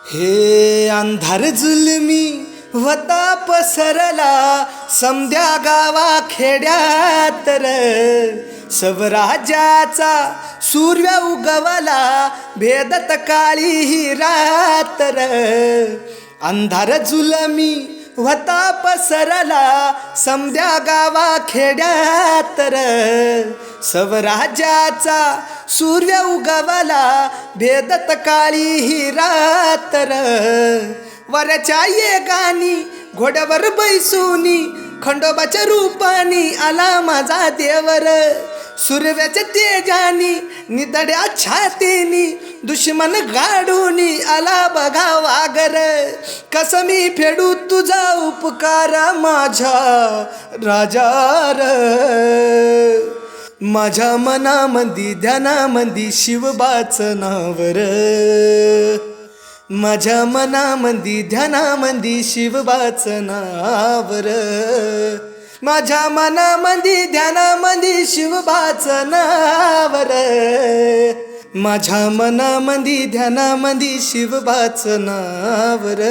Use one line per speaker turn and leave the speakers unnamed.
हे अंधार जुलमी व्हता पसरला समद्या गावा खेड्यात र स्वराज्याचा सूर्य उगवला भेदत काळी ही रात र अंधार जुलमी व्हता पसरला समद्या गावा खेड्यात र स्वराज्याचा सूर्य उगवला भेदत काळी ही रात र वरच्या येगानी घोड्यावर बैसूनी खंडोबाच्या रूपानी आला माझा देवर सुरव्याच्या तेजानी निदड्या छातीनी दुश्मन गाडूनी आला बघा वागर कसमी फेडू तुझा उपकार माझ्या राजार माझ्या मनामंदी ध्यानामंदी शिवबाच नावर माझ्या मनामंदी ध्यानामंदी शिवबाच नावर माझ्या मनामंदी ध्यानामंदी शिवबाच नावर माझ्या मनामंदी ध्यानामंदी शिवबाच नावर